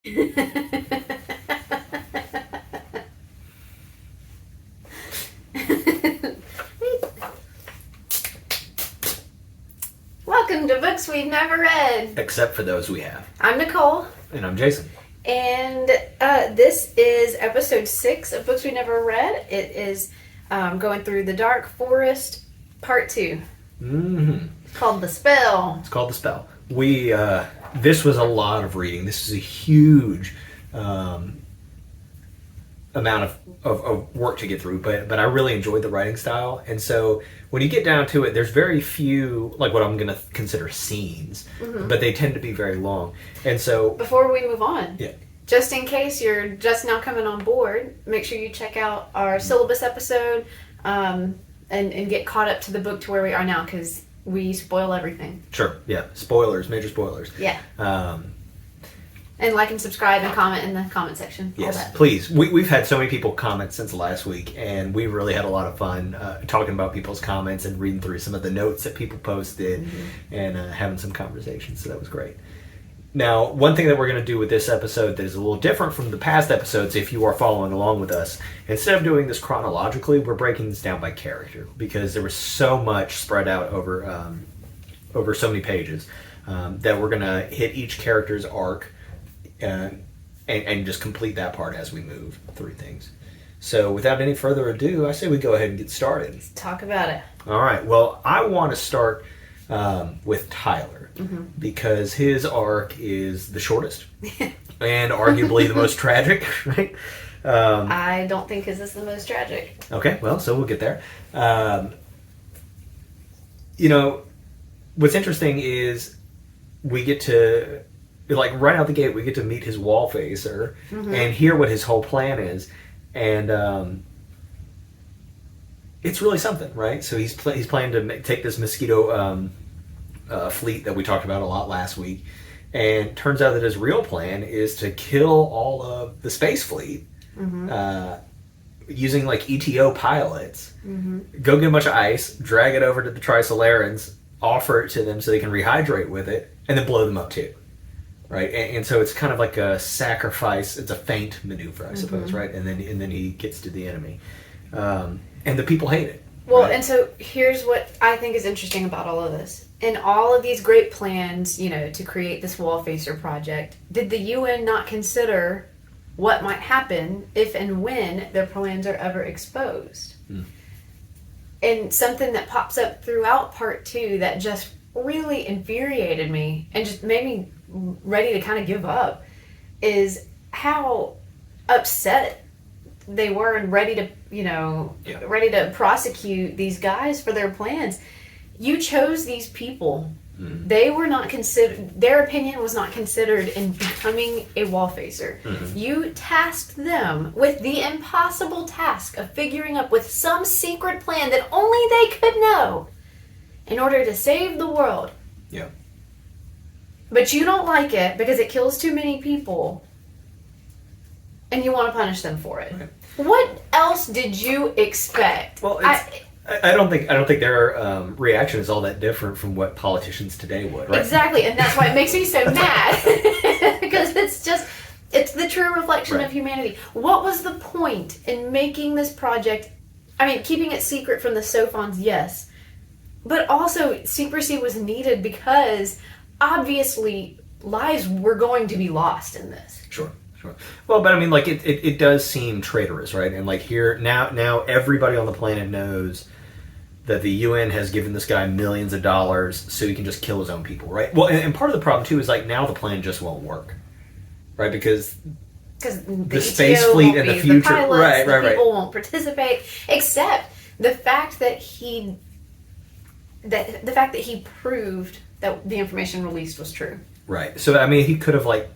Welcome to Books We've Never Read. Except for those we have. I'm Nicole. And I'm Jason. And this is episode 6 of Books We've Never Read. It is going through The Dark Forest, part 2. Mm-hmm. It's called The Spell. It's called The Spell. This was a lot of reading. This is a huge amount of work to get through, but I really enjoyed the writing style. And so when you get down to it, there's very few, like what I'm going to consider scenes, but they tend to be very long. And so before we move on, yeah, just in case you're just now coming on board, make sure you check out our syllabus episode and get caught up to the book to where we are now, because we spoil everything. Sure, yeah. Spoilers, major spoilers. Yeah. And like and subscribe and comment in the comment section. Yes, please. We've had so many people comment since last week, and we really had a lot of fun talking about people's comments and reading through some of the notes that people posted and having some conversations, so that was great. Now, one thing that we're going to do with this episode that is a little different from the past episodes, if you are following along with us, instead of doing this chronologically, we're breaking this down by character, because there was so much spread out over so many pages that we're going to hit each character's arc and just complete that part as we move through things. So without any further ado, I say we go ahead and get started. Let's talk about it. All right. Well, I want to start with Tyler, because his arc is the shortest and arguably the most tragic, right? I don't think his is the most tragic. Okay, well, so we'll get there. What's interesting is we get to, like, right out the gate, we get to meet his wall facer and hear what his whole plan is. And it's really something, right? So he's planning to take this mosquito fleet that we talked about a lot last week, and turns out that his real plan is to kill all of the space fleet using like ETO pilots, go get a bunch of ice, drag it over to the Trisolarans, offer it to them so they can rehydrate with it, and then blow them up too. Right, and so it's kind of like a sacrifice. It's a feint maneuver, I suppose, right? And then he gets to the enemy, and the people hate it. Well, right? And so here's what I think is interesting about all of this. In all of these great plans, to create this wall facer project, did the UN not consider what might happen if and when their plans are ever exposed? And something that pops up throughout part 2 that just really infuriated me and just made me ready to kind of give up is how upset they were and ready to prosecute these guys for their plans. You chose these people. They were not considered, their opinion was not considered in becoming a wall facer. You tasked them with the impossible task of figuring up with some secret plan that only they could know in order to save the world. Yeah. But you don't like it because it kills too many people, and you want to punish them for it. Right. What else did you expect? Well, I don't think their reaction is all that different from what politicians today would, right? Exactly, and that's why it makes me so mad, because it's the true reflection of humanity. What was the point in making this project? I mean, keeping it secret from the Sophons, yes, but also secrecy was needed because obviously lives were going to be lost in this. Sure. Well, but I mean, like, it does seem traitorous, right? And like here now everybody on the planet knows that the UN has given this guy millions of dollars so he can just kill his own people, right? Well, and part of the problem too is, like, now the plan just won't work, right? Because the space fleet in the future, the pilots, right. People won't participate, except the fact that he proved that the information released was true. Right. So I mean, he could have like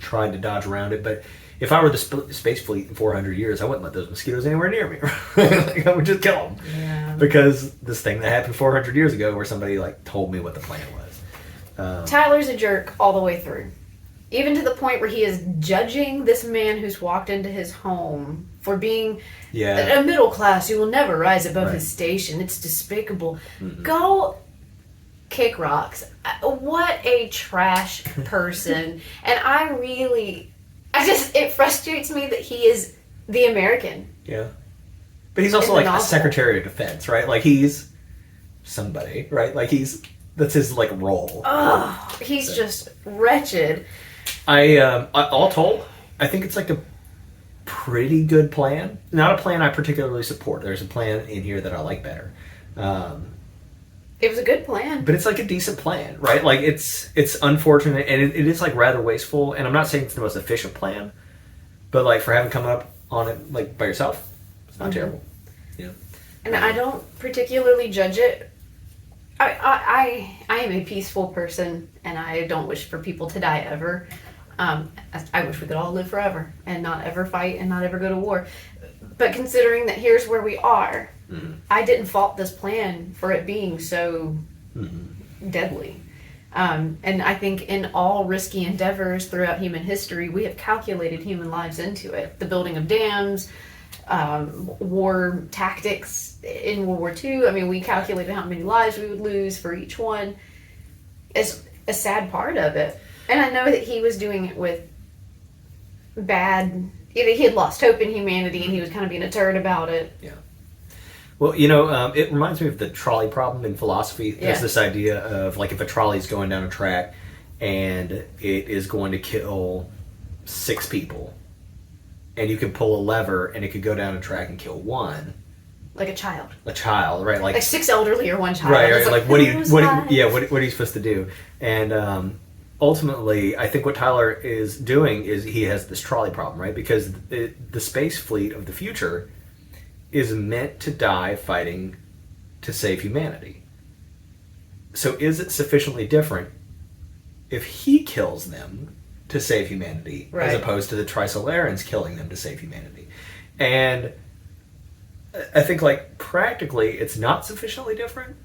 tried to dodge around it, but if I were the space fleet in 400 years, I wouldn't let those mosquitoes anywhere near me. Like, I would just kill them. Yeah. Because this thing that happened 400 years ago, where somebody like told me what the plan was. Tyler's a jerk all the way through, even to the point where he is judging this man who's walked into his home for being a middle class who will never rise above his station. It's despicable. Go kick rocks. What a trash person. And it frustrates me that he is the American. Yeah. But he's also like a Secretary of Defense, right? Like he's somebody, right? Like that's his like role. Oh, he's just wretched. All told, I think it's like a pretty good plan. Not a plan I particularly support. There's a plan in here that I like better. It was a good plan. But it's like a decent plan, right? Like it's unfortunate and it is like rather wasteful. And I'm not saying it's the most efficient plan, but like for having come up on it like by yourself, it's not terrible. Yeah. And I don't particularly judge it. I am a peaceful person and I don't wish for people to die ever. I wish we could all live forever and not ever fight and not ever go to war. But considering that here's where we are, I didn't fault this plan for it being so deadly. And I think in all risky endeavors throughout human history, we have calculated human lives into it. The building of dams, war tactics in World War II. I mean, we calculated how many lives we would lose for each one. It's a sad part of it. And I know that he was doing it with bad... He had lost hope in humanity and he was kind of being a turd about it. Yeah. Well, it reminds me of the trolley problem in philosophy. There's this idea of, like, if a trolley's going down a track and it is going to kill 6 people, and you can pull a lever and it could go down a track and kill 1. Like a child. A child, right? Like 6 elderly or 1 child. Right. Like what are you supposed to do? And ultimately, I think what Tyler is doing is he has this trolley problem, right? Because the space fleet of the future is meant to die fighting to save humanity. So is it sufficiently different if he kills them to save humanity as opposed to the Trisolarans killing them to save humanity? And I think, like, practically it's not sufficiently different,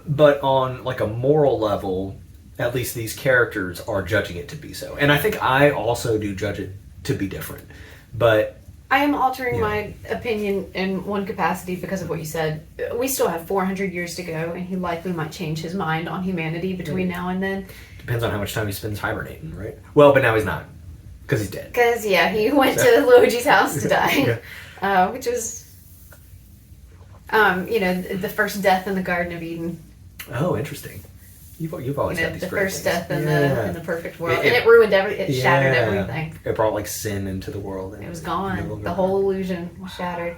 but on, like, a moral level, at least these characters are judging it to be so. And I think I also do judge it to be different. But I am altering my opinion in one capacity because of what you said. We still have 400 years to go, and he likely might change his mind on humanity between now and then. Depends on how much time he spends hibernating, right? Well, but now he's not, because he's dead. Because, he went to Luigi's house to die, which was, the first death in the Garden of Eden. Oh, interesting. You've always had these the great first things. death in the perfect world, and it ruined it shattered everything. It brought like sin into the world. And it was gone. The whole illusion was shattered.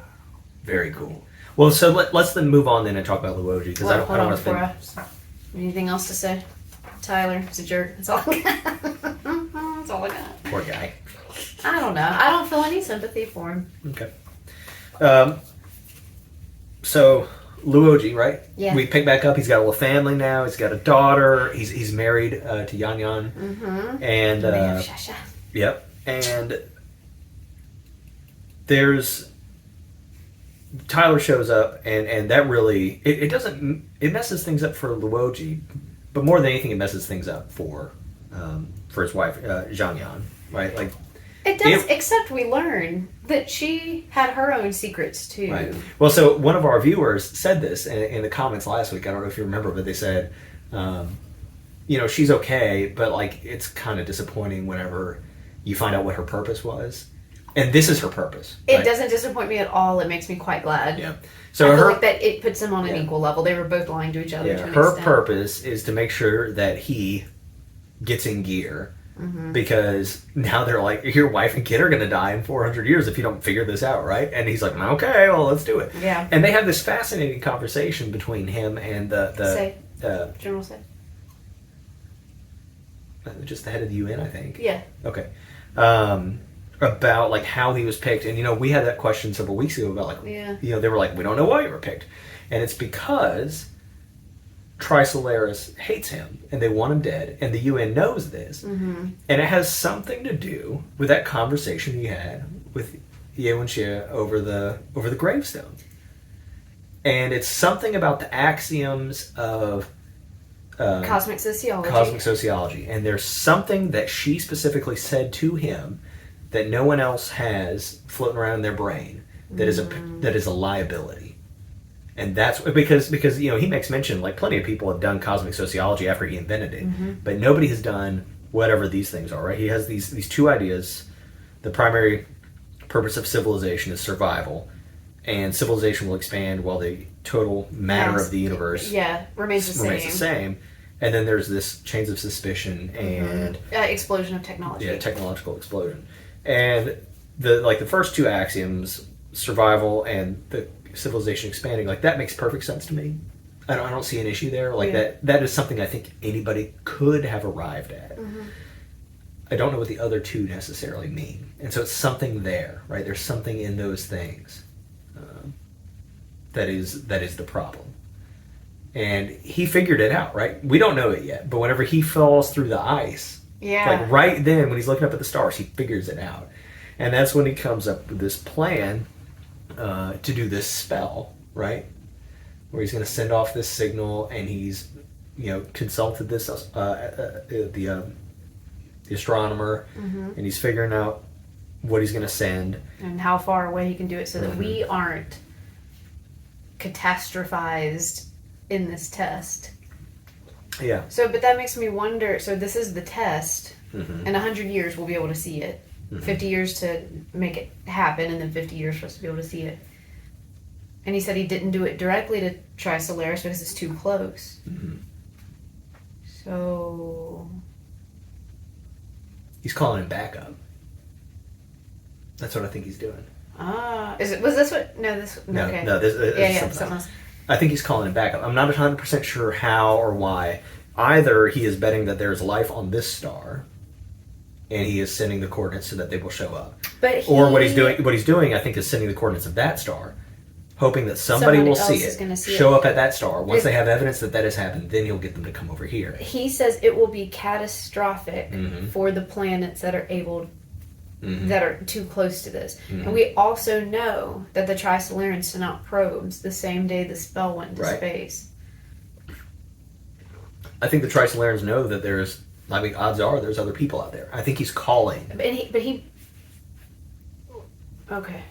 Very cool. Well, so let's then move on then and talk about Luigi because I don't want to spend. Anything else to say? Tyler, it's a jerk. That's all I got. That's all I got. Poor guy. I don't know. I don't feel any sympathy for him. Okay. So. Luigi, right? Yeah. We pick back up. He's got a little family now. He's got a daughter. He's married to Yan Yan. Mm-hmm. And they have Shasha. Yep. And there's Tyler shows up, and that really it messes things up for Luigi, but more than anything, it messes things up for his wife Zhang Yan, right? Like. It does, except we learn that she had her own secrets, too. Right. Well, so one of our viewers said this in the comments last week. I don't know if you remember, but they said, she's okay, but, like, it's kind of disappointing whenever you find out what her purpose was. And this is her purpose. It doesn't disappoint me at all. It makes me quite glad. Yeah. So I feel like that it puts them on an equal level. They were both lying to each other to an her extent. purpose is to make sure that he gets in gear. Mm-hmm. Because now they're like, your wife and kid are going to die in 400 years if you don't figure this out, right? And he's like, okay, well, let's do it. Yeah. And they have this fascinating conversation between him and General Say. Just the head of the UN, I think. Yeah. Okay. About like how he was picked, and we had that question several weeks ago about like, they were like, we don't know why you were picked, and it's because Trisolaris hates him, and they want him dead, and the UN knows this, and it has something to do with that conversation he had with Ye Wenxie over the gravestone, and it's something about the axioms of cosmic sociology, and there's something that she specifically said to him that no one else has floating around in their brain that is a liability. And that's because he makes mention, like, plenty of people have done cosmic sociology after he invented it, but nobody has done whatever these things are, right? He has these two ideas. The primary purpose of civilization is survival, and civilization will expand while the total matter of the universe remains the same. And then there's this chains of suspicion and explosion of technology. Yeah, technological explosion. And the first two axioms, survival and the civilization expanding, like, that makes perfect sense to me. I don't see an issue there. Like, that is something I think anybody could have arrived at. I don't know what the other two necessarily mean. And so it's something there, right? There's something in those things that is the problem. And he figured it out, right? We don't know it yet, but whenever he falls through the ice, like right then when he's looking up at the stars, he figures it out. And that's when he comes up with this plan to do this spell, right? Where he's going to send off this signal, and he's, consulted this the astronomer, and he's figuring out what he's going to send and how far away he can do it, so that we aren't catastrophized in this test. Yeah. So, but that makes me wonder. So this is the test. In 100 years, we'll be able to see it. 50 years to make it happen, and then 50 years for us to be able to see it. And he said he didn't do it directly to Trisolaris because it's too close. So he's calling him back up. That's what I think he's doing. Was this what? No, this. No, okay. no. This something else. I think he's calling him back up. I'm not 100% sure how or why. Either he is betting that there's life on this star, and he is sending the coordinates so that they will show up. Or what he's doing, I think, is sending the coordinates of that star, hoping that somebody will see it, show up at that star. Once they have evidence that has happened, then he'll get them to come over here. He says it will be catastrophic for the planets that are that are too close to this. And we also know that the Trisolarans sent out probes the same day the spell went into space. I think the Trisolarans know that there's, odds are there's other people out there. I think he's calling. Okay.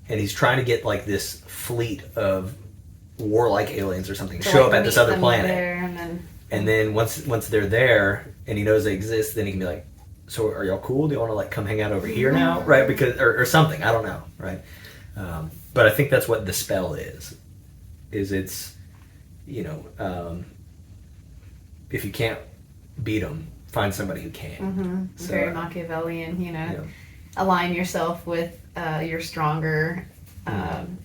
And he's trying to get, like, this fleet of warlike aliens or something show up at this other planet. And then once they're there and he knows they exist, then he can be like, so are y'all cool? Do you want to, like, come hang out over here now? Right? Because or something. I don't know. Right? But I think that's what the spell is. It's, if you can't beat them, find somebody who can. So, very Machiavellian, align yourself with your stronger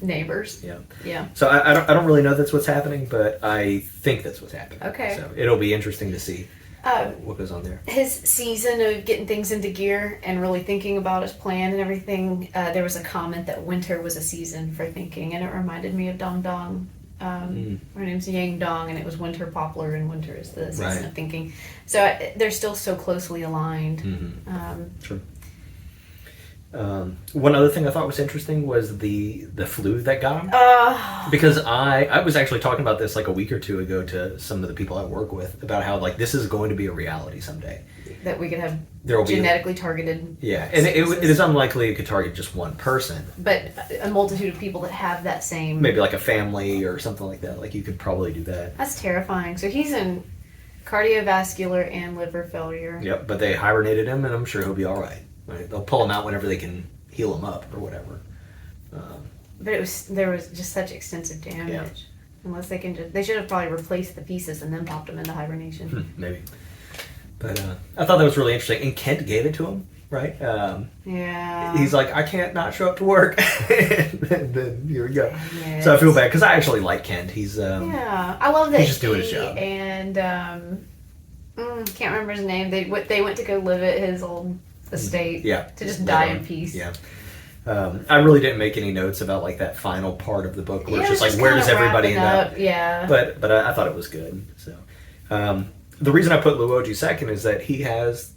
neighbors. Yeah. So I don't really know that's what's happening, but I think that's what's happening. Okay. So it'll be interesting to see what goes on there. His season of getting things into gear and really thinking about his plan and everything, there was a comment that winter was a season for thinking, and it reminded me of Dong Dong. Her name's Yang Dong, and it was winter poplar, and winter is the season of thinking. So they're still so closely aligned. Sure. One other thing I thought was interesting was the flu that got him. Because I was actually talking about this like a week or two ago to some of the people I work with about how, like, this is going to be a reality someday. That we could have genetically targeted. Yeah, and it is unlikely it could target just one person. But a multitude of people that have that same... Maybe like a family or something like that. Like, you could probably do that. That's terrifying. So he's in cardiovascular and liver failure. Yep, but they hibernated him, and I'm sure he'll be all right. Right? They'll pull him out whenever they can heal him up or whatever. But there was just such extensive damage. Yeah. Unless they can they should have probably replaced the pieces and then popped them into hibernation. Maybe. But I thought that was really interesting. And Kent gave it to him, right? Yeah. He's like, I can't not show up to work. and then here we go. Yes. So I feel bad because I actually like Kent. He's I love that he's just doing his job. And can't remember his name. They went to go live at his old estate. To just die in peace. Yeah. I really didn't make any notes about, like, that final part of the book where it's just like, where does everybody end up? Yeah. But I thought it was good. So the reason I put Luoji second is that he has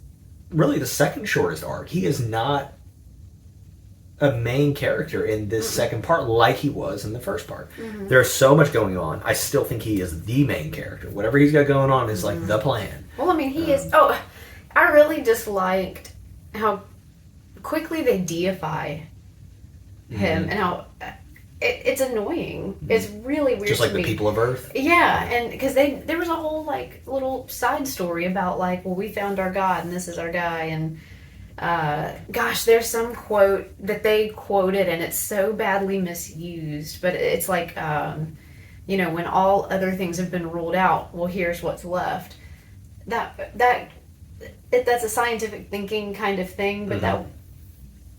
really the second shortest arc. He is not a main character in this second part like he was in the first part. There's so much going on. I still think he is the main character. Whatever he's got going on is like the plan. Well, I mean, he is... I really just liked how quickly they deify him and how it's annoying. It's really weird. Just like to the me. people of Earth. Yeah, and because there was a whole like little side story about like, well, we found our God and this is our guy, and gosh, there's some quote that they quoted and it's so badly misused, but it's like when all other things have been ruled out, well, here's what's left. That's a scientific thinking kind of thing, but that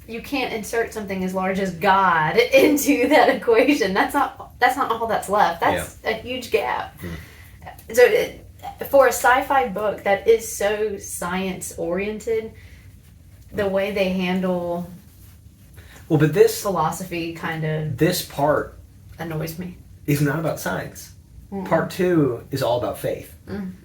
you can't insert something as large as God into that equation. That's not all that's left. That's a huge gap. So for a sci-fi book that is so science oriented, the way they handle but this philosophy kind of this part annoys me. Is not about science. Part 2 is all about faith.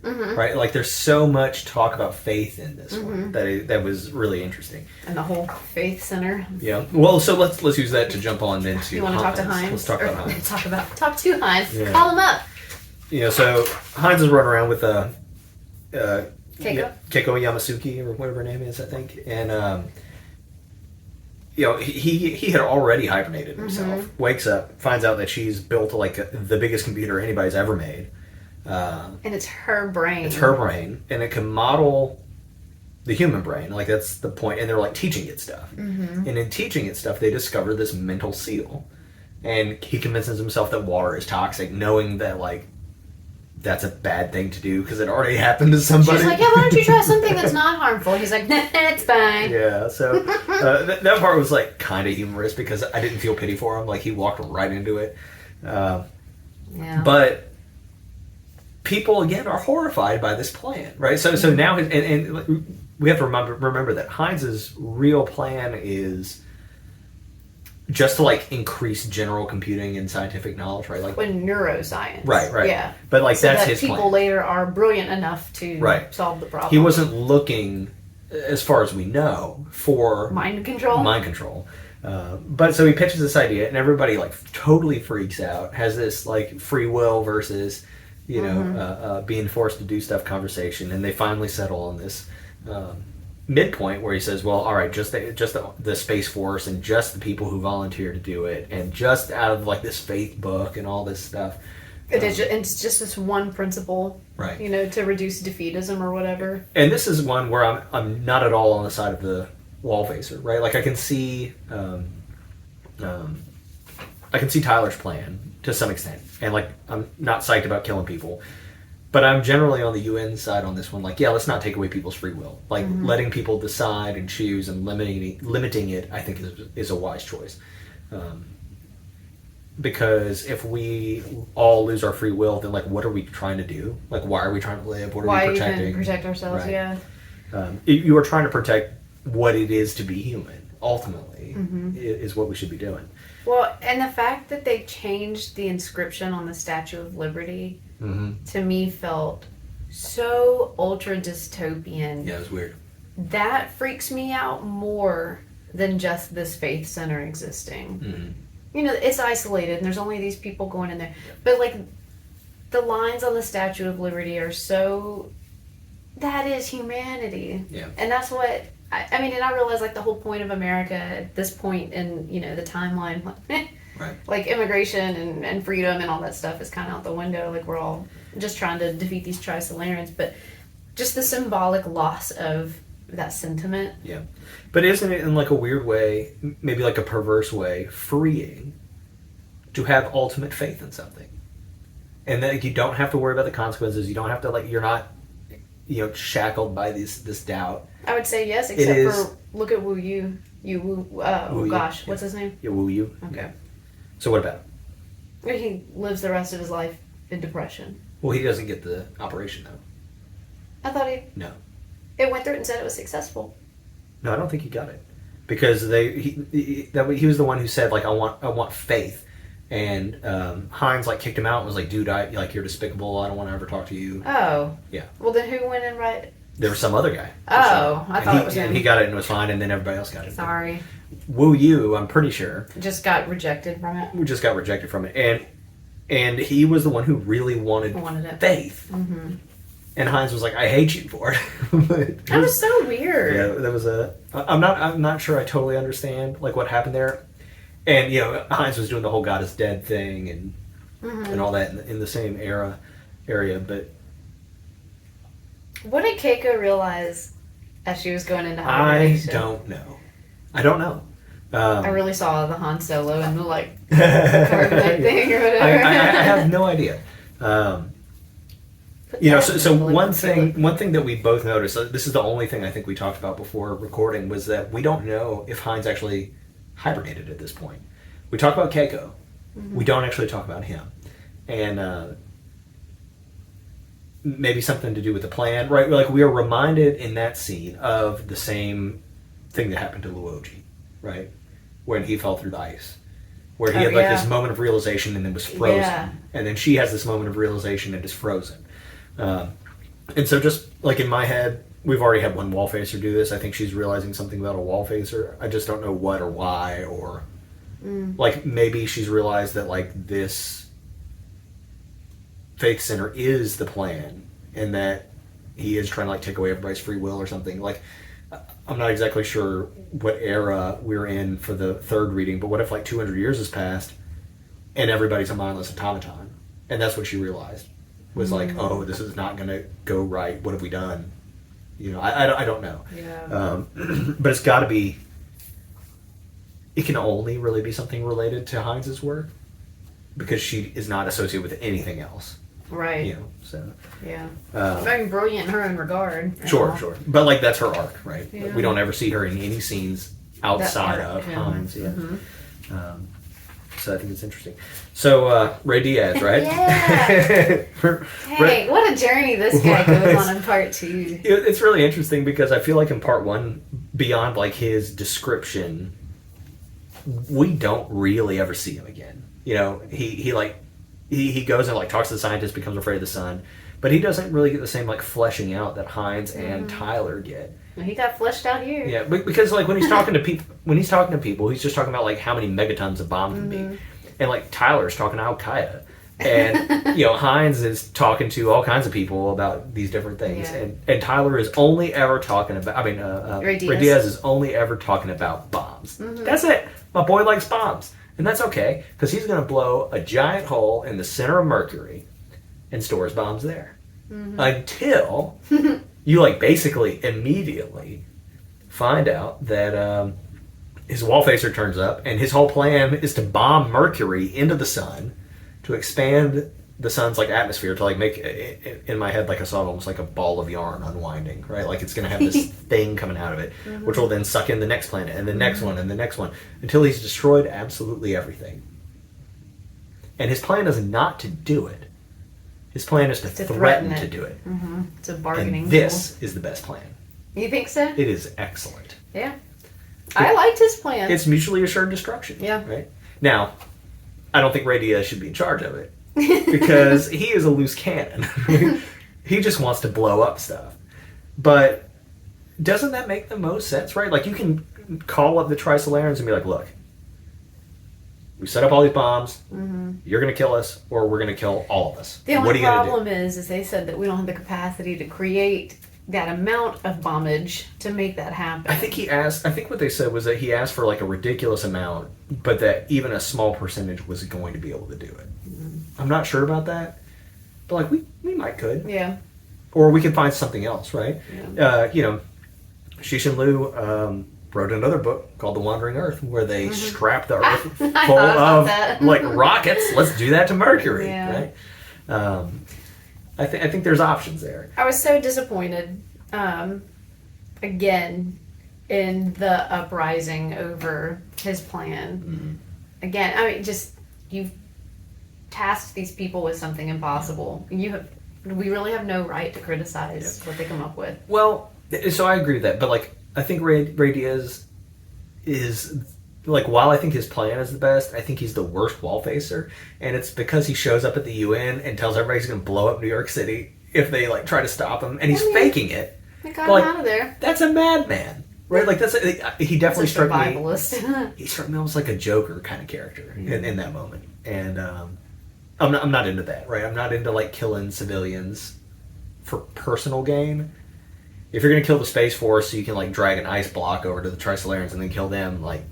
Right? Like there's so much talk about faith in this one that was really interesting. And the whole faith center. Yeah. Well, so let's use that to jump on into. You want to talk to Heinz? Let's talk about Heinz. Talk to Heinz. Yeah. Call him up. So Heinz is running around with Keiko Yamasuki or whatever her name is, I think, and he had already hibernated himself. Wakes up, finds out that she's built like the biggest computer anybody's ever made. And it's her brain. It's her brain, and it can model the human brain. Like that's the point. And they're like teaching it stuff. And in teaching it stuff, they discover this mental seal, and he convinces himself that water is toxic, knowing that like that's a bad thing to do because it already happened to somebody. She's like, yeah, why don't you try something that's not harmful? He's like, nah, it's fine. Yeah, so that part was like kind of humorous because I didn't feel pity for him. Like he walked right into it. But people again are horrified by this plan, right? So now and we have to remember that Heinz's real plan is just to like increase general computing and scientific knowledge, right? Like when neuroscience, right, yeah. But like so that's that his people plan. later are brilliant enough to solve the problem. He wasn't looking, as far as we know, for mind control. But so he pitches this idea, and everybody like totally freaks out. Has this like free will versus being forced to do stuff conversation, and they finally settle on this. Midpoint where he says, well, all right, just the Space Force and just the people who volunteer to do it, and just out of like this faith book and all this stuff. It's just this one principle, right? To reduce defeatism or whatever. And this is one where I'm not at all on the side of the wall facer, right? Like I can see Tyler's plan to some extent, and like I'm not psyched about killing people. But I'm generally on the UN side on this one. Like, yeah, let's not take away people's free will. Like, letting people decide and choose and limiting it, I think, is a wise choice. Because if we all lose our free will, then, like, what are we trying to do? Like, why are we trying to live? What are we protecting? Even protect ourselves, right. You are trying to protect what it is to be human, ultimately, is what we should be doing. Well, and the fact that they changed the inscription on the Statue of Liberty, to me, felt so ultra dystopian. Yeah, it was weird. That freaks me out more than just this faith center existing. It's isolated, and there's only these people going in there. But, like, the lines on the Statue of Liberty are so... That is humanity. Yeah. And that's what... I mean, and I realize, like, the whole point of America at this point in, the timeline, right. Like, immigration and freedom and all that stuff is kind of out the window. Like, we're all just trying to defeat these Trisolarians. But just the symbolic loss of that sentiment. Yeah. But isn't it, in, like, a weird way, maybe, like, a perverse way, freeing to have ultimate faith in something? And that you don't have to worry about the consequences. You don't have to, like, you're not, shackled by this doubt. I would say yes, except for look at Wu Yu. What's his name? Yeah, Wu Yu. Okay. Yeah. So what about him? He lives the rest of his life in depression. Well, he doesn't get the operation though. I thought No. It went through it and said it was successful. No, I don't think he got it because he was the one who said like I want faith, and Heinz like kicked him out and was like, dude, you're despicable. I don't want to ever talk to you. Oh. Yeah. Well, then who went and right? There was some other guy. Oh, I thought it was him. And he got it and was fine, and then everybody else got it. Sorry. Wu Yu, I'm pretty sure, just got rejected from it. We just got rejected from it, and he was the one who really wanted it. faith. And Heinz was like, I hate you for it. That was so weird. Yeah, that was I'm not sure I totally understand like what happened there. And Heinz was doing the whole God is dead thing and all that in the same area. But what did Keiko realize as she was going into I hibernation? don't know. I really saw the Han Solo and the carbonite thing or whatever. I have no idea. So one thing that we both noticed, this is the only thing I think we talked about before recording, was that we don't know if Heinz actually hibernated at this point. We talk about Keiko. We don't actually talk about him. And maybe something to do with the plan, right? Like, we are reminded in that scene of the same thing that happened to Luoji, right? When he fell through the ice. Where he had this moment of realization and then was frozen. Yeah. And then she has this moment of realization and is frozen. And so just like in my head, we've already had one wall facer do this. I think she's realizing something about a wall facer. I just don't know what or why, or like maybe she's realized that like this faith center is the plan and that he is trying to like take away everybody's free will or something. Like, I'm not exactly sure what era we're in for the third reading, but what if like 200 years has passed and everybody's a mindless automaton? And that's what she realized. Was like, oh, this is not going to go right. What have we done? I don't know. Yeah. But it's got to be. It can only really be something related to Heinz's work, because she is not associated with anything else. Right. So. Yeah. Very brilliant in her own regard. Sure. But like that's her arc, right? Yeah. We don't ever see her in any scenes outside of Heinz. Yeah. So I think it's interesting. So, Ray Diaz, right? Yeah. Hey, what a journey this guy goes on in part 2. It's really interesting because I feel like in part 1, beyond like his description, we don't really ever see him again. He goes and like talks to the scientist, becomes afraid of the sun, but he doesn't really get the same like fleshing out that Heinz and Tyler get. He got fleshed out here. Yeah, because like when he's talking to people, he's just talking about like how many megatons a bomb can be, and like Tyler's talking to Al Qaeda, and Heinz is talking to all kinds of people about these different things, and Tyler is only ever talking about. Ray Diaz is only ever talking about bombs. That's it. My boy likes bombs, and that's okay because he's going to blow a giant hole in the center of Mercury, and stores bombs there until. You like basically immediately find out that his wall facer turns up, and his whole plan is to bomb Mercury into the sun to expand the sun's like atmosphere to like make in my head like I saw it almost like a ball of yarn unwinding, right? Like it's going to have this thing coming out of it, which will then suck in the next planet and the next one and the next one until he's destroyed absolutely everything. And his plan is not to do it. His plan is to threaten to do it. It's a bargaining And this is the best plan. You think so? It is excellent. Yeah. I liked his plan. It's mutually assured destruction. Yeah. Right? Now, I don't think Ray Diaz should be in charge of it. Because he is a loose cannon. He just wants to blow up stuff. But doesn't that make the most sense, right? Like you can call up the Trisolarans and be like, look, we set up all these bombs. You're going to kill us, or we're going to kill all of us. The only problem is they said that we don't have the capacity to create that amount of bombage to make that happen. I think what they said was that he asked for like a ridiculous amount, but that even a small percentage was going to be able to do it. I'm not sure about that, but like we might could. Yeah. Or we could find something else, right? Yeah. Cixin Liu wrote another book called The Wandering Earth, where they strap the Earth full of like rockets. Let's do that to Mercury, right? I think there's options there. I was so disappointed, again, in the uprising over his plan. Again, I mean, just you've tasked these people with something impossible. We really have no right to criticize what they come up with. Well, so I agree with that, but like I think Ray Diaz is like, while I think his plan is the best, I think he's the worst wall facer, and it's because he shows up at the UN and tells everybody he's going to blow up New York City if they like try to stop him, and he's faking it. They got him out of there. That's a madman, right? Like he definitely struck me. He struck me almost like a Joker kind of character in that moment, and I'm not into that, right? I'm not into like killing civilians for personal gain. If you're going to kill the Space Force so you can like drag an ice block over to the Trisolarans and then kill them, like,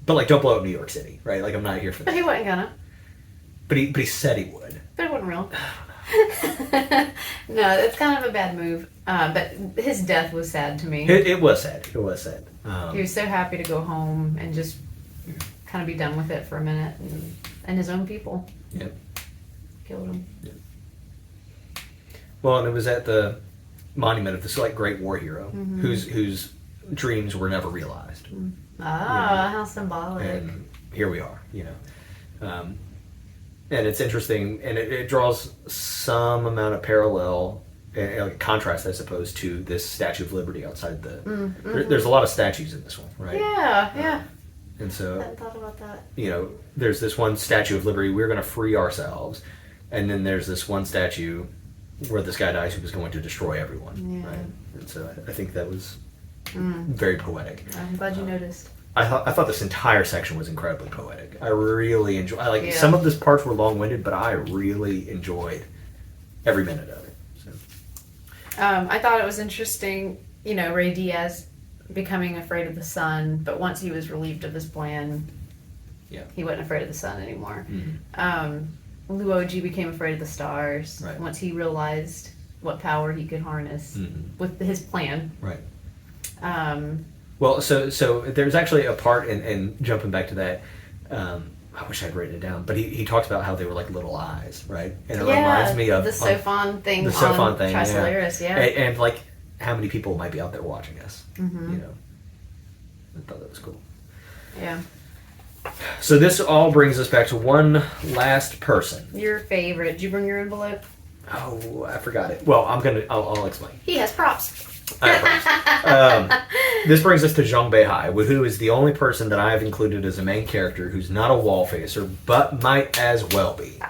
But like, don't blow up New York City, right? Like, I'm not here for But that. he wasn't gonna. But he said he would. But it wasn't real. No, it's kind of a bad move. But his death was sad to me. It was sad. It was sad. He was so happy to go home and just kind of be done with it for a minute, and his own people Yep. killed him. Yep. Well, and it was at the monument of this like great war hero whose dreams were never realized. How symbolic. And here we are, and it's interesting, and it draws some amount of parallel, like contrast, I suppose, to this Statue of Liberty outside the. There's a lot of statues in this one, right? Yeah. And I so, hadn't thought about that. there's this one Statue of Liberty. We're going to free ourselves, and then there's this one statue where this guy dies who was going to destroy everyone. Yeah. Right? And so, I think that was very poetic. I'm glad you noticed. I thought this entire section was incredibly poetic. I really enjoyed. Yeah. Some of this parts were long-winded, but I really enjoyed every minute of it. So. I thought it was interesting, Ray Diaz becoming afraid of the sun, but once he was relieved of his plan, he wasn't afraid of the sun anymore. Luoji became afraid of the stars once he realized what power he could harness with his plan. Right. Well, so there's actually a part, and jumping back to that, I wish I'd written it down, but he talks about how they were like little eyes, right? And it reminds me of the Sophon thing the Sophon on thing, Trisolaris, And like how many people might be out there watching us, I thought that was cool. Yeah. So this all brings us back to one last person. Your favorite. Did you bring your envelope? Oh, I forgot it. Well, I'll explain. He has props. This brings us to Zhang Beihai, who is the only person that I have included as a main character who's not a wall facer, but might as well be.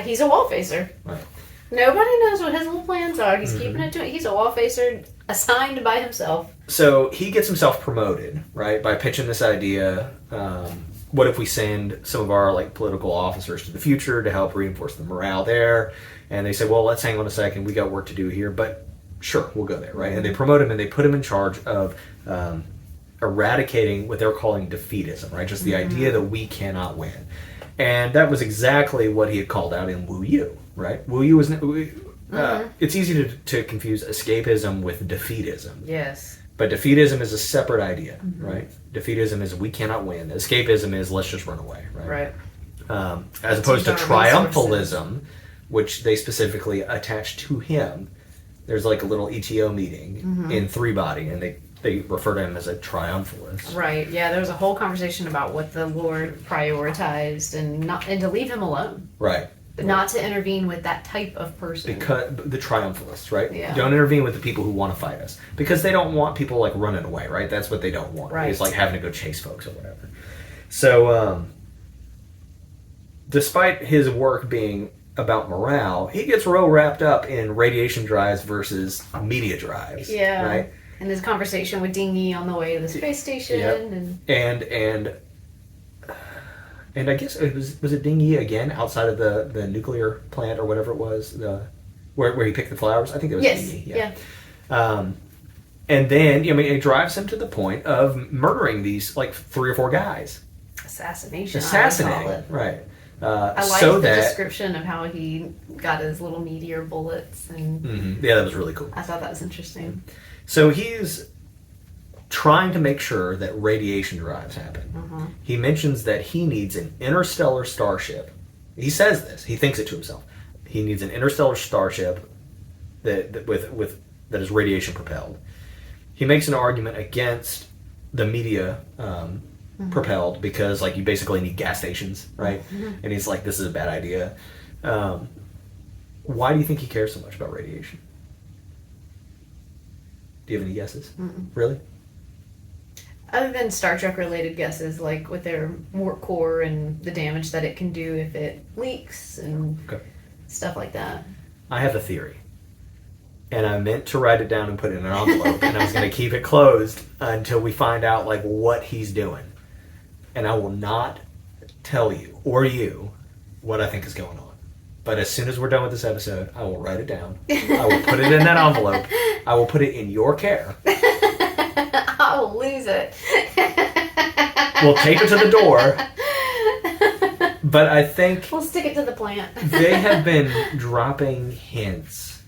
He's a wall facer. Right. Nobody knows what his little plans are. He's keeping it to it. He's a wall facer assigned by himself. So he gets himself promoted, right, by pitching this idea. What if we send some of our like political officers to the future to help reinforce the morale there? And they say, well, let's hang on a second. We got work to do here, but sure, we'll go there, right? And they promote him and they put him in charge of eradicating what they're calling defeatism, right? Just the idea that we cannot win. And that was exactly what he had called out in Wu Yu, right? Wu Yu is... it's easy to confuse escapism with defeatism. Yes. But defeatism is a separate idea, right? Defeatism is we cannot win. Escapism is let's just run away, right? As opposed to triumphalism, which they specifically attach to him. There's like a little ETO meeting in Three Body, and they refer to him as a triumphalist. Right. Yeah. There was a whole conversation about what the Lord prioritized, and to leave him alone. Right. But not to intervene with that type of person. Because the triumphalists, right? Yeah. Don't intervene with the people who want to fight us, because they don't want people like running away, right? That's what they don't want. Right. It's like having to go chase folks or whatever. So, despite his work being about morale, he gets real wrapped up in radiation drives versus media drives. Yeah. Right. And his conversation with Ding Yi on the way to the space station, and I guess was it Ding Yi again outside of the nuclear plant or whatever it was, where he picked the flowers. I think it was Ding Yi. Yeah. And then it drives him to the point of murdering these like 3 or 4 guys. Assassinating, right? I like the description of how he got his little meteor bullets, and yeah, that was really cool. I thought that was interesting. So he's trying to make sure that radiation drives happen. He mentions that he needs an interstellar starship. He says this. He thinks it to himself. He needs an interstellar starship that is radiation propelled. He makes an argument against the media propelled, because like you basically need gas stations, right? And he's like, this is a bad idea. Why do you think he cares so much about radiation? Do you have any guesses? Really? Other than Star Trek related guesses, like with their warp core and the damage that it can do if it leaks and stuff like that. I have a theory. And I meant to write it down and put it in an envelope, and I was going to keep it closed until we find out like what he's doing. And I will not tell you or you what I think is going on. But as soon as we're done with this episode, I will write it down. I will put it in that envelope. I will put it in your care. I'll lose it. We'll tape it to the door. But I think we'll stick it to the plant. they have been dropping hints.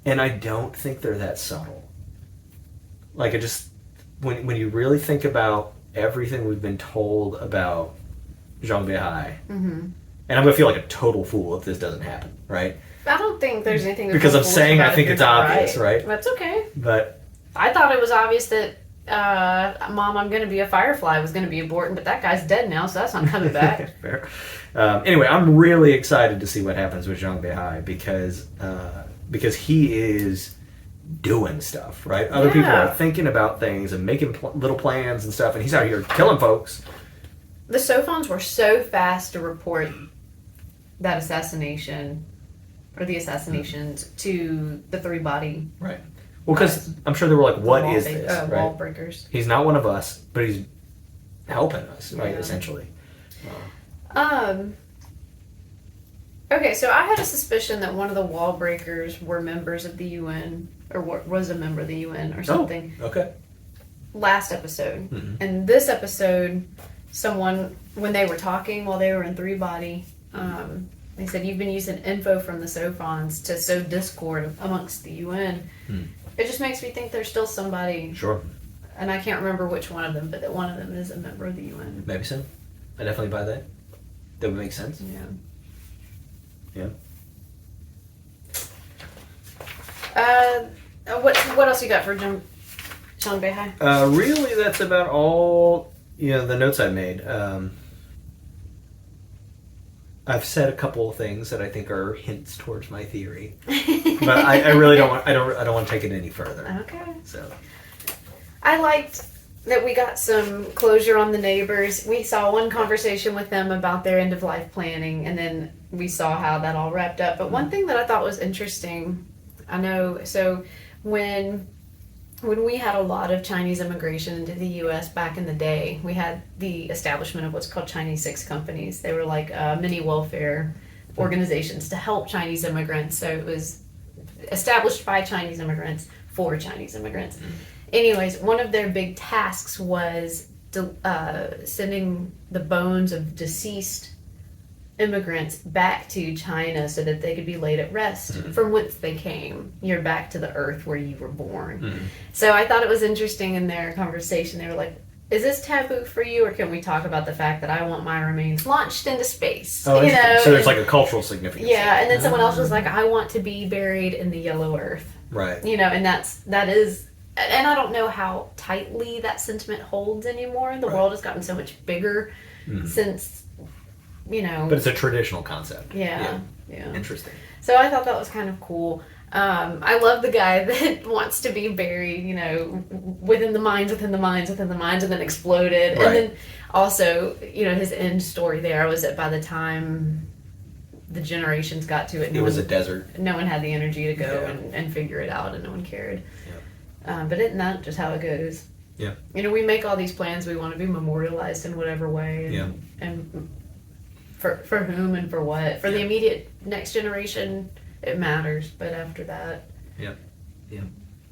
And I don't think they're that subtle. Like, it just... When you really think about everything we've been told about Zhang Beihai, and I'm going to feel like a total fool if this doesn't happen, right? I don't think there's anything... Because I'm saying I think it's obvious, right? That's okay. But... I thought it was obvious that Mom, I'm going to be a Firefly was going to be important, but that guy's dead now, so that's not coming back. Fair. Anyway, I'm really excited to see what happens with Zhang Beihai because he is doing stuff, right? Other people are thinking about things and making little plans and stuff, and he's out here killing folks. The Sophons were so fast to report that assassination, or the assassinations, to the three-body... Right. Well, because I'm sure they were like, what is this? Right? Wall breakers. He's not one of us, but he's helping us, right, essentially. Okay, so I had a suspicion that one of the wall breakers were members of the UN, or was a member of the UN or something. Oh, okay. Last episode. And this episode, someone, when they were talking while they were in three-body, they said, you've been using info from the Sophons to sow discord amongst the UN. It just makes me think there's still somebody. Sure. And I can't remember which one of them, but that one of them is a member of the UN. Maybe so. I definitely buy that. That would make sense. Yeah. What else you got for Zhang Beihai? Really, that's about all, the notes I made. I've said a couple of things that I think are hints towards my theory, but I really don't want. I don't want to take it any further. Okay. So, I liked that we got some closure on the neighbors. We saw one conversation with them about their end of life planning, and then we saw how that all wrapped up. But one thing that I thought was interesting, when we had a lot of Chinese immigration into the U.S. back in the day, we had the establishment of what's called Chinese 6 companies. They were like mini welfare organizations to help Chinese immigrants. So it was established by Chinese immigrants for Chinese immigrants. Anyways, one of their big tasks was sending the bones of deceased immigrants back to China so that they could be laid at rest from whence they came. You're back to the earth where you were born. So I thought it was interesting in their conversation. They were like, is this taboo for you, or can we talk about the fact that I want my remains launched into space? So there's like a cultural significance. Yeah, and then someone else was like, I want to be buried in the yellow earth. Right. And that is, and I don't know how tightly that sentiment holds anymore. The world has gotten so much bigger since, But it's a traditional concept. Yeah. Interesting. So I thought that was kind of cool. I love the guy that wants to be buried, within the mines, and then exploded. Right. And then also, his end story there was that by the time the generations got to it, it was a desert. No one had the energy to go and figure it out, and no one cared. But isn't that just how it goes? Yeah. We make all these plans. We want to be memorialized in whatever way. And for whom and for what. For the immediate next generation, it matters. But after that,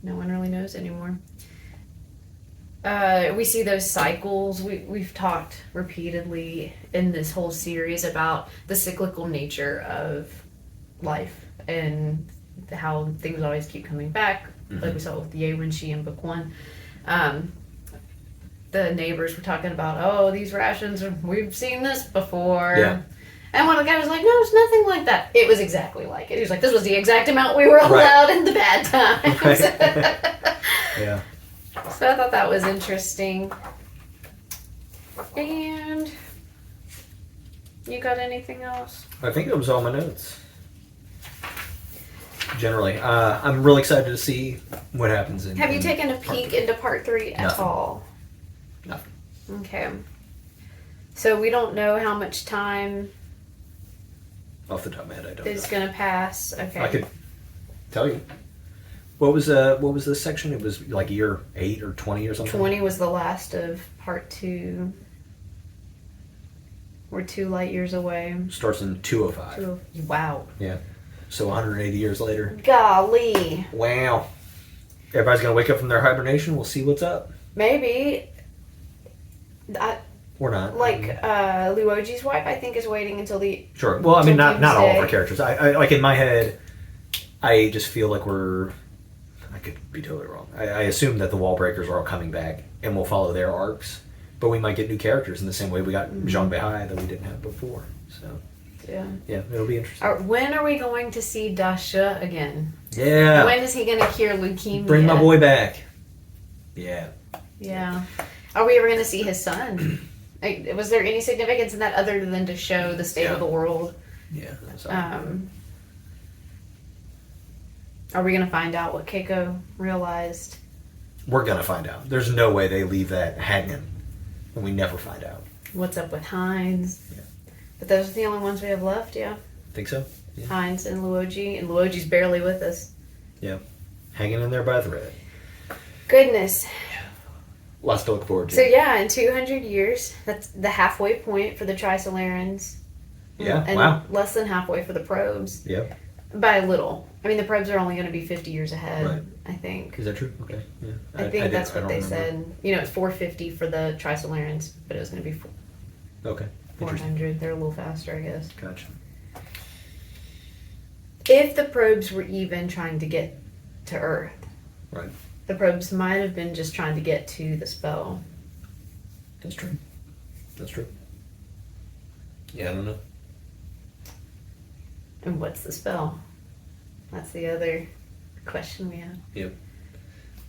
no one really knows anymore. We see those cycles. We've talked repeatedly in this whole series about the cyclical nature of life and how things always keep coming back. Like we saw with Ye Wenxi in book 1. The neighbors were talking about, these rations, we've seen this before. Yeah. And one of the guys was like, no, it's nothing like that. It was exactly like it. He was like, this was the exact amount we were allowed in the bad times. Right. Yeah. So I thought that was interesting. And you got anything else? I think it was all my notes. Generally, I'm really excited to see what happens. Have you taken a peek into part 3 at all? Nothing. Okay. So we don't know how much time Off the top of my head, I don't is know. going to pass. Okay. I could tell you. What was this section? It was like year 8 or 20 or something? 20 was the last of part 2. We're 2 light years away. Starts in 205. Wow. Yeah. So 180 years later. Golly. Wow. Everybody's going to wake up from their hibernation. We'll see what's up. Maybe. I, or not. like Luoji's wife, I think, is waiting until the Sure. Well, I mean, not all of Tuesday. our characters. I like in my head, I just feel like I could be totally wrong. I assume that the Wall Breakers are all coming back, and we'll follow their arcs. But we might get new characters in the same way we got Zhang Beihai that we didn't have before. So Yeah. yeah, it'll be interesting. When are we going to see Da Shi again? Yeah. When is he going to cure leukemia? Bring my boy back. Yeah. Yeah. Are we ever going to see his son? Like, was there any significance in that other than to show the state of the world? Yeah. Are we going to find out what Keiko realized? We're gonna find out. There's no way they leave that hanging, and we never find out. What's up with Hines? Yeah. But those are the only ones we have left, yeah. Think so? Yeah. Hines and Luoji. And Luoji's barely with us. Yeah. Hanging in there by a thread. Goodness. Lots to look forward to. So yeah, in 200 years, that's the halfway point for the Trisolarans. Yeah, and wow. less than halfway for the probes. Yep. By a little. I mean, the probes are only going to be 50 years ahead, Right. I think. Is that true? Okay. Yeah. I think that's what they remember. said. You know, it's 450 for the Trisolarans, but it was going to be Okay. Interesting. 400. They're a little faster, I guess. Gotcha. If the probes were even trying to get to Earth, Right. the probes might have been just trying to get to the spell. That's true. That's true. Yeah, I don't know. And what's the spell? That's the other question we have. Yep.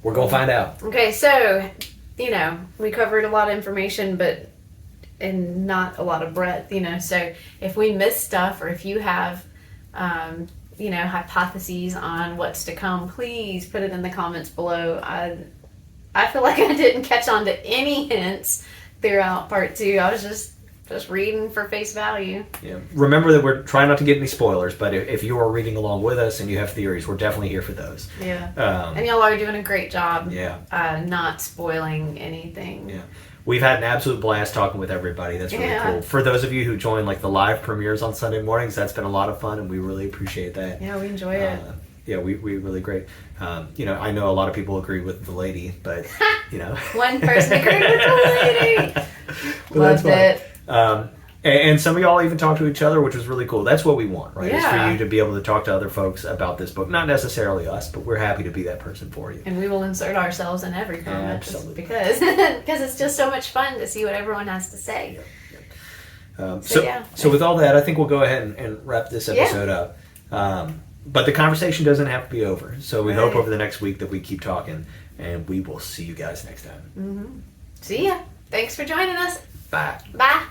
We're gonna find out. Okay, so, you know, we covered a lot of information, but and not a lot of breadth, you know. So if we miss stuff, or if you have, you know, hypotheses on what's to come, please put it in the comments below. I feel like I didn't catch on to any hints throughout part 2. I was just reading for face value. Yeah. Remember that we're trying not to get any spoilers, but if you are reading along with us and you have theories, we're definitely here for those. Yeah. And y'all are doing a great job. Yeah. Not spoiling anything. Yeah. We've had an absolute blast talking with everybody. That's really cool. For those of you who join like the live premieres on Sunday mornings, that's been a lot of fun, and we really appreciate that. Yeah, we enjoy it. Yeah, we really great. You know, I know a lot of people agree with the lady, but you know, one person agreed with the lady. Loved it. And some of y'all even talk to each other, which was really cool. That's what we want, right? Yeah. Is for you to be able to talk to other folks about this book. Not necessarily us, but we're happy to be that person for you. And we will insert ourselves in every comment. Absolutely. Because it's just so much fun to see what everyone has to say. Yep. So with all that, I think we'll go ahead and wrap this episode up. But the conversation doesn't have to be over. So we hope over the next week that we keep talking, and we will see you guys next time. See ya. Thanks for joining us. Bye. Bye.